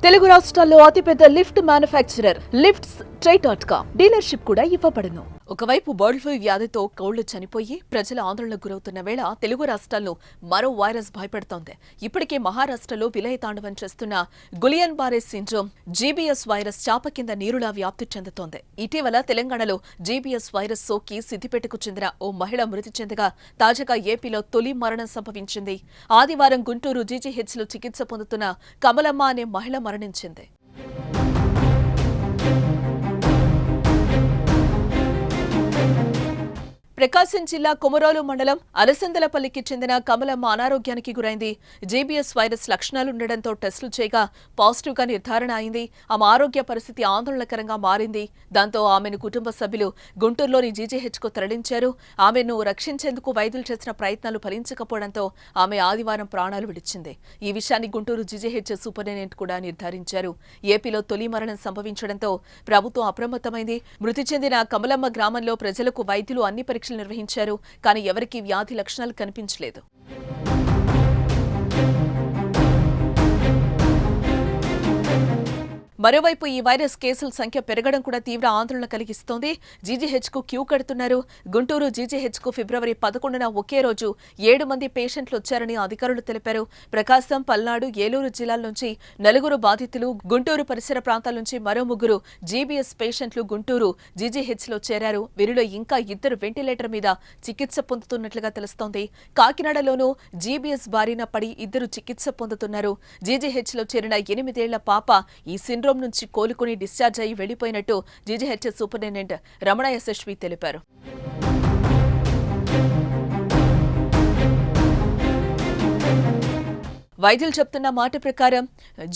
తెలుగు రాష్ట్రాల్లో అతిపెద్ద lift manufacturer lifts ట్రై.com dealership కూడా ఇవ్వబడును. ఒకవైపు బర్డ్ ఫ్లూ వ్యాధితో కోళ్లు చనిపోయి ప్రజల ఆందోళనకు గురవుతున్న వేళ తెలుగు రాష్ట్రాలను మరో వైరస్ భయపెడుతోంది. ఇప్పటికే మహారాష్ట్రలో విలయతాండవం చేస్తున్న గులియన్ బారే సిండ్రోమ్ జీబీఎస్ వైరస్ చాప కింద నీరులా వ్యాప్తి చెందుతోంది. ఇటీవల తెలంగాణలో జీబీఎస్ వైరస్ సోకి సిద్దిపేటకు చెందిన ఓ మహిళ మృతి చెందగా తాజాగా ఏపీలో తొలి మరణం సంభవించింది. ఆదివారం గుంటూరు జీజీహెచ్లో చికిత్స పొందుతున్న కమలమ్మ అనే మహిళ మరణించింది. ప్రకాశం జిల్లా కొమరోలు మండలం అలసందలపల్లికి చెందిన కమలమ్మ అనారోగ్యానికి గురైంది. జీబీఎస్ వైరస్ లక్షణాలుండటంతో టెస్టులు చేయగా పాజిటివ్గా నిర్ధారణ అయింది. ఆమె ఆరోగ్య పరిస్థితి ఆందోళనకరంగా మారింది. దాంతో ఆమెను కుటుంబ సభ్యులు గుంటూరులోని జీజీహెచ్కు తరలించారు. ఆమెను రక్షించేందుకు వైద్యులు చేసిన ప్రయత్నాలు ఫలించకపోవడంతో ఆమె ఆదివారం ప్రాణాలు విడిచింది. ఈ విషయాన్ని గుంటూరు జీజీహెచ్ సూపరింటెండెంట్ కూడా నిర్ధారించారు. ఏపీలో తొలి మరణం సంభవించడంతో ప్రభుత్వం అప్రమత్తమైంది. మృతి చెందిన కమలమ్మ గ్రామంలో ప్రజలకు వైద్యులు అన్ని పరీక్షలు నిర్వహించారు. కానీ ఎవరికీ వ్యాధి లక్షణాలు కనిపించలేదు. మరోవైపు ఈ వైరస్ కేసుల సంఖ్య పెరగడం కూడా తీవ్ర ఆందోళన కలిగిస్తోంది. జీజీహెచ్కు క్యూ కడుతున్నారు. గుంటూరు జీజీహెచ్కు ఫిబ్రవరి 11న ఒకే రోజు 7 మంది పేషెంట్లు వచ్చారని అధికారులు తెలిపారు. ప్రకాశం, పల్నాడు, ఏలూరు జిల్లాల నుంచి 4 బాధితులు, గుంటూరు పరిసర ప్రాంతాల నుంచి మరో 3 జీబీఎస్ పేషెంట్లు గుంటూరు జీజీహెచ్లో చేరారు. వీరిలో ఇంకా 2 వెంటిలేటర్ మీద చికిత్స పొందుతున్నట్లుగా తెలుస్తోంది. కాకినాడలోనూ జీబీఎస్ బారిన పడి 2 చికిత్స పొందుతున్నారు. జీజీహెచ్లో చేరిన 8 ఏళ్ల పాప ఈ సిండ్రోమ్ నుంచి కోలుకుని డిశ్చార్జ్ అయి వెళ్లిపోయినట్టు జీజీహెచ్ సూపరింటెండెంట్ రమణ యశస్వి తెలిపారు. వైద్యులు చెప్తున్న మాట ప్రకారం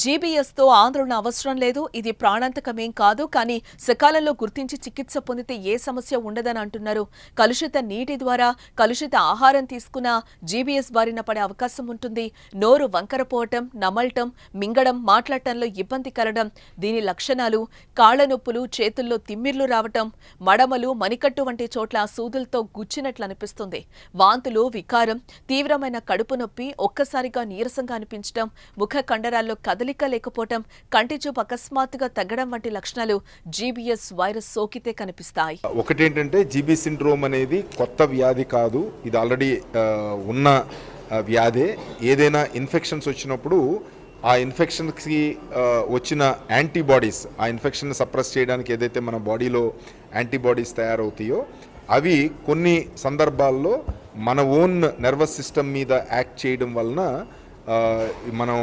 జీబీఎస్తో ఆందోళన అవసరం లేదు. ఇది ప్రాణాంతకమేం కాదు. కానీ సకాలంలో గుర్తించి చికిత్స పొందితే ఏ సమస్య ఉండదని అంటున్నారు. కలుషిత నీటి ద్వారా కలుషిత ఆహారం తీసుకున్న జీబీఎస్ బారిన పడే అవకాశం ఉంటుంది. నోరు వంకరపోవటం, నమలటం, మింగడం, మాట్లాడటంలో ఇబ్బంది కలగడం దీని లక్షణాలు. కాళ్ల నొప్పులు, చేతుల్లో తిమ్మిర్లు రావటం, మడమలు, మణికట్టు వంటి చోట్ల సూదులతో గుచ్చినట్లు అనిపిస్తుంది. వాంతులు, వికారం, తీవ్రమైన కడుపు నొప్పి, ఒక్కసారిగా నీరసంగా అనిపించడం, ముఖ కండరాల్లో కదలిక లేకపోవటం, కంటి చూపు అకస్మాత్తుగా తగ్గడం వంటి లక్షణాలు జీబీఎస్ వైరస్ సోకితే కనిపిస్తాయి. ఒకటేంటంటే జీబీ సిండ్రోమ్ అనేది కొత్త వ్యాధి కాదు. ఇది ఆల్రెడీ ఉన్న వ్యాధే. ఏదైనా ఇన్ఫెక్షన్స్ వచ్చినప్పుడు ఆ ఇన్ఫెక్షన్కి వచ్చిన యాంటీబాడీస్, ఆ ఇన్ఫెక్షన్ సప్రెస్ చేయడానికి ఏదైతే మన బాడీలో యాంటీబాడీస్ తయారవుతాయో అవి కొన్ని సందర్భాల్లో మన ఓన్ నర్వస్ సిస్టమ్ మీద యాక్ట్ చేయడం వలన మనం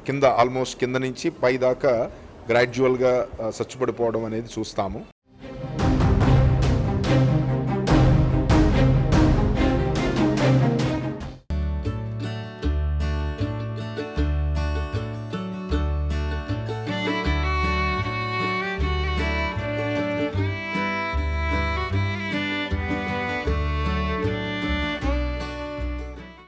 కింద ఆల్మోస్ట్ కింద నుంచి పై దాకా గ్రాడ్యువల్గా చచ్చుపడిపోవడం అనేది చూస్తాము.